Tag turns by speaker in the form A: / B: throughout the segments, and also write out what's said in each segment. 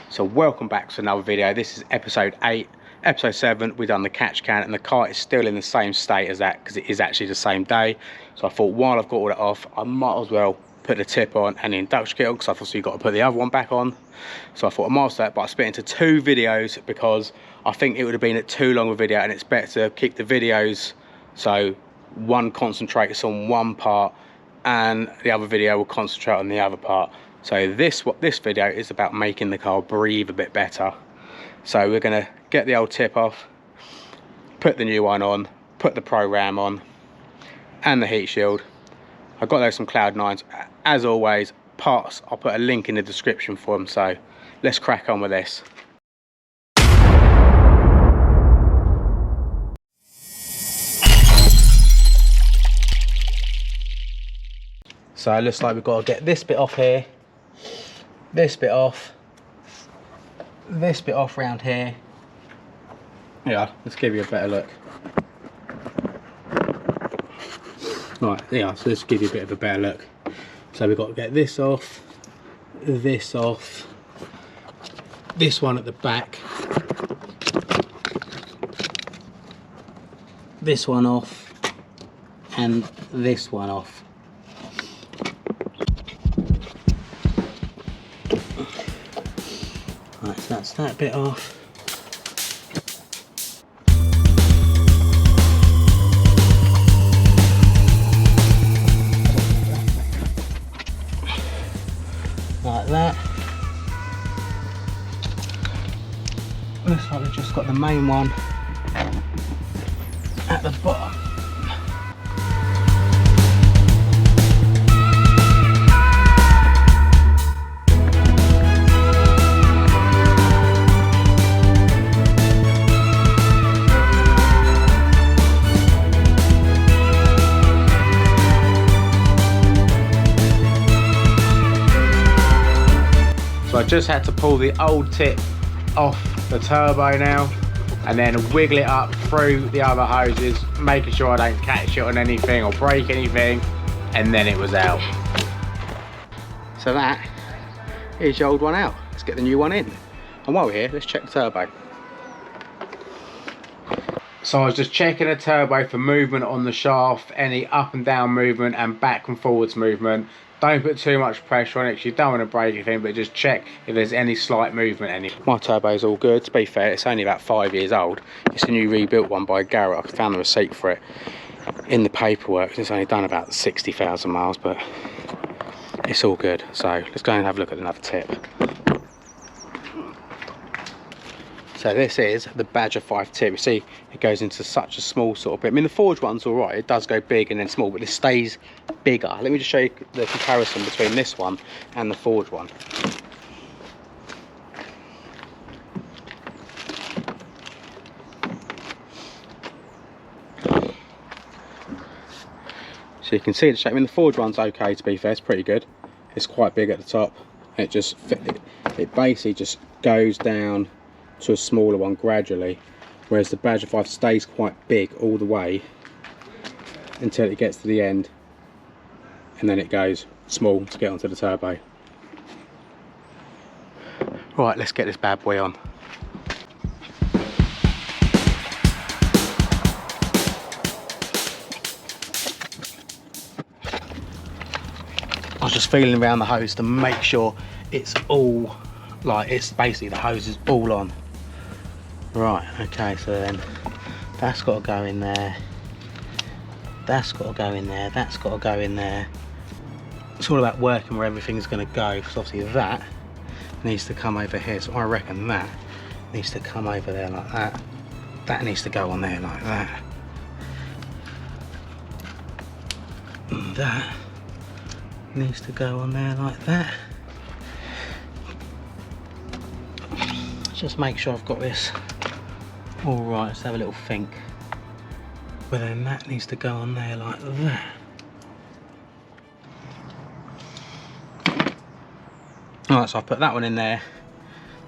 A: So welcome back to another video. This is episode 8. Episode 7, we've done the catch can, and the car is still in the same state as that because it is actually the same day. So I thought while I've got all that off, I might as well put the tip on and the induction kit on, because I've obviously got to put the other one back on. So I thought I might as well, but I split into 2 videos because I think it would have been too long a video, and it's better to keep the videos so one concentrates on one part and the other video will concentrate on the other part. So this video is about making the car breathe a bit better. So we're going to get the old tip off, put the new one on, put the proram on and the heat shield. I've got those from Cloud9s. As always, parts, I'll put a link in the description for them. So let's crack on with this. So it looks like we've got to get this bit off here, this bit off round here. Yeah, let's give you a better look. Right, yeah, so let's give you a bit of a better look. So we've got to get this off, this one at the back, this one off, and this one off. Right, so that's that bit off. Like that. Looks like we've just got the main one at the bottom. So I just had to pull the old tip off the turbo now and then wiggle it up through the other hoses, making sure I don't catch it on anything or break anything, and then it was out. So that is the old one out. Let's get the new one in. And while we're here, let's check the turbo. So I was just checking the turbo for movement on the shaft, any up and down movement and back and forwards movement. Don't put too much pressure on it because you don't want to break anything, but just check if there's any slight movement. My turbo's all good. To be fair, it's only about 5 years old. It's a new rebuilt one by Garrett. I found the receipt for it in the paperwork. It's only done about 60,000 miles, but it's all good. So let's go and have a look at another tip. So this is the Badger 5 tip. You see it goes into such a small sort of bit. I mean, the forged one's all right, it does go big and then small, but this stays bigger. Let me just show you the comparison between this one and the forged one. So you can see the shape. I mean, the forged one's okay, to be fair, it's pretty good. It's quite big at the top. It just it basically just goes down to a smaller one gradually, whereas the Badger 5 stays quite big all the way until it gets to the end, and then it goes small to get onto the turbo. Right, let's get this bad boy on. I was just feeling around the hose to make sure it's all, like, it's basically the hose is all on. Right, okay, so then that's got to go in there, that's got to go in there, that's got to go in there. It's all about working where everything's going to go, because obviously that needs to come over here, so I reckon that needs to come over there like that, that needs to go on there like that, and that needs to go on there like that. Just make sure I've got this all right. Let's have a little think. But then that needs to go on there like that. Alright, so I've put that one in there.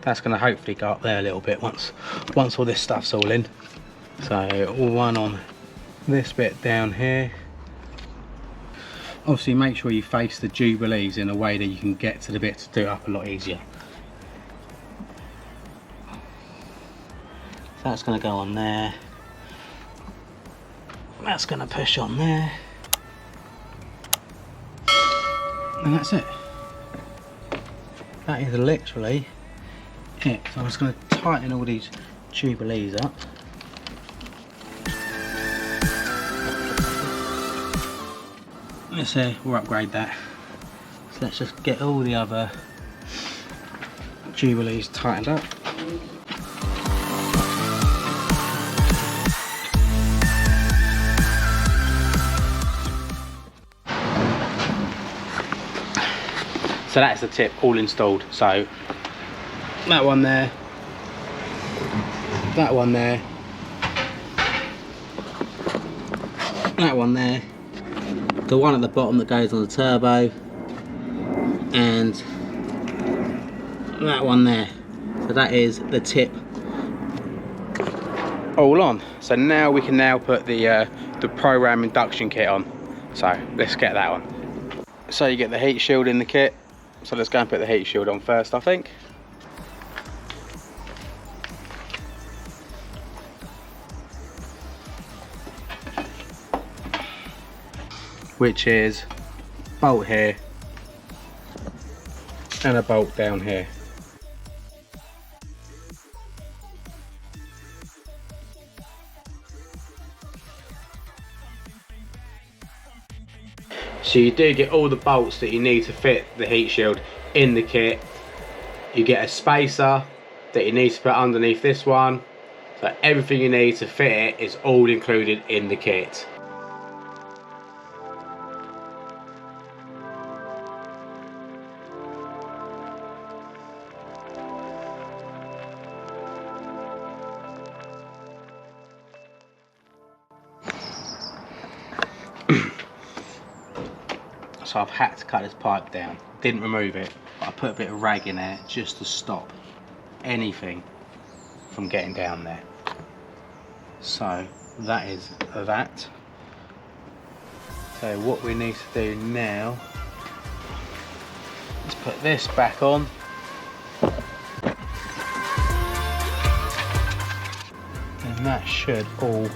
A: That's going to hopefully go up there a little bit once all this stuff's all in. So one on this bit down here. Obviously make sure you face the Jubilees in a way that you can get to the bit to do it up a lot easier. So that's going to go on there. That's going to push on there. And that's it. That is literally it. So I'm just going to tighten all these jubilees up. Let's say we'll upgrade that. So let's just get all the other jubilees tightened up. So that's the tip all installed. So that one there, that one there, that one there, the one at the bottom that goes on the turbo, and that one there. So that is the tip all on. So now we can put the proram induction kit on. So let's get that on. So you get the heat shield in the kit. So let's go and put the heat shield on first, I think. Which is bolt here and a bolt down here. So you do get all the bolts that you need to fit the heat shield in the kit. You get a spacer that you need to put underneath this one. So everything you need to fit it is all included in the kit. So I've had to cut this pipe down. Didn't remove it, but I put a bit of rag in there just to stop anything from getting down there. So that is that. So what we need to do now is put this back on. And that should all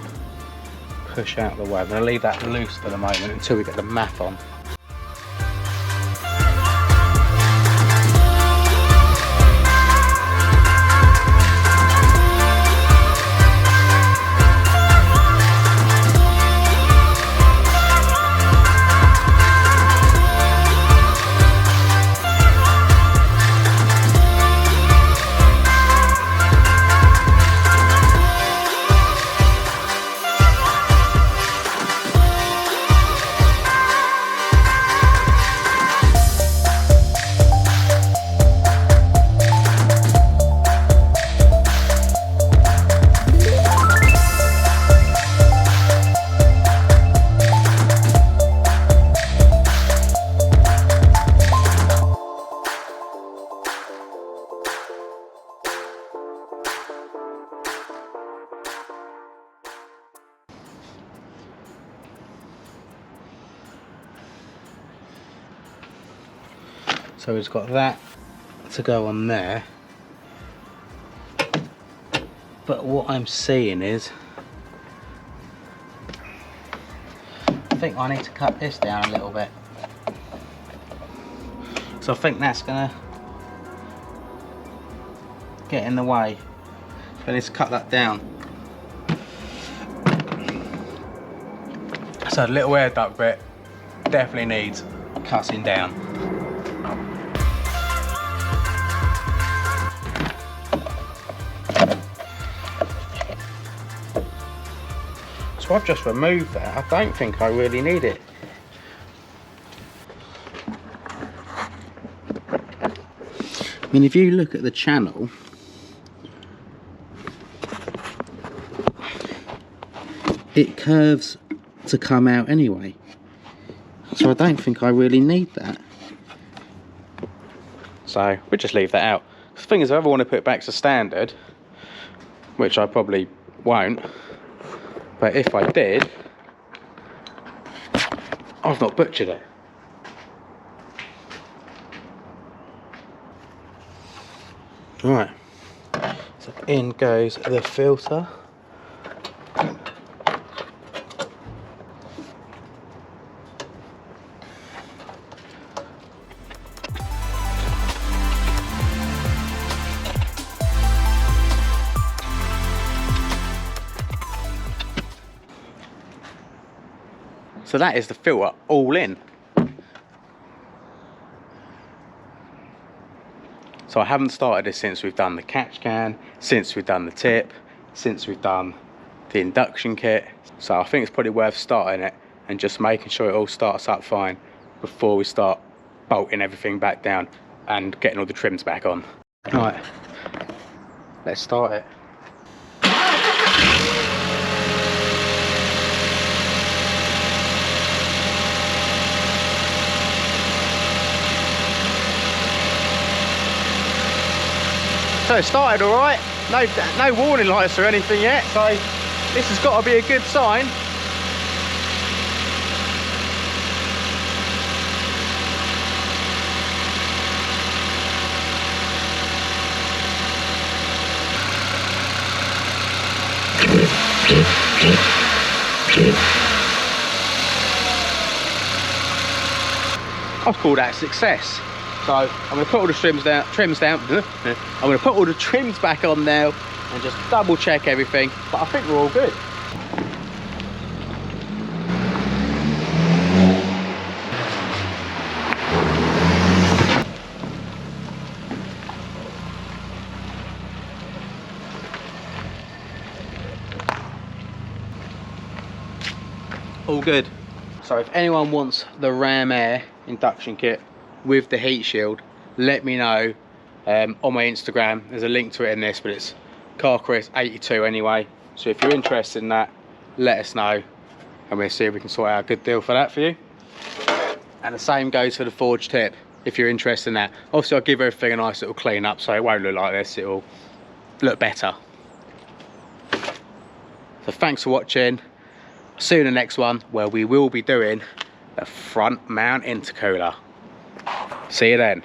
A: push out of the way. I'm going to leave that loose for the moment until we get the mat on. So we've got that to go on there, but what I'm seeing is I think I need to cut this down a little bit. So I think that's gonna get in the way. So I need to cut that down. So the little air duct bit definitely needs cutting down. So I've just removed that. I don't think I really need it. I mean, if you look at the channel, it curves to come out anyway. So I don't think I really need that. So we'll just leave that out. The thing is, if I ever want to put it back to standard, which I probably won't, but if I did, I've not butchered it. Right, so in goes the filter. So that is the filter all in. So I haven't started this since we've done the catch can, since we've done the tip, since we've done the induction kit. So I think it's probably worth starting it and just making sure it all starts up fine before we start bolting everything back down and getting all the trims back on. Right, let's start it. So it started all right, no warning lights or anything yet, so this has got to be a good sign. I've called that a success. So I'm going to put all the trims down. I'm going to put all the trims back on now and just double check everything. But I think we're all good. All good. So if anyone wants the Ram Air induction kit with the heat shield, let me know on my Instagram. There's a link to it in this, but it's CarChris82 anyway. So if you're interested in that, let us know and we'll see if we can sort out a good deal for that for you. And the same goes for the forged tip if you're interested in that. Obviously I'll give everything a nice little clean up so it won't look like this, it'll look better. So thanks for watching. See you in the next one where we will be doing the front mount intercooler. See you then.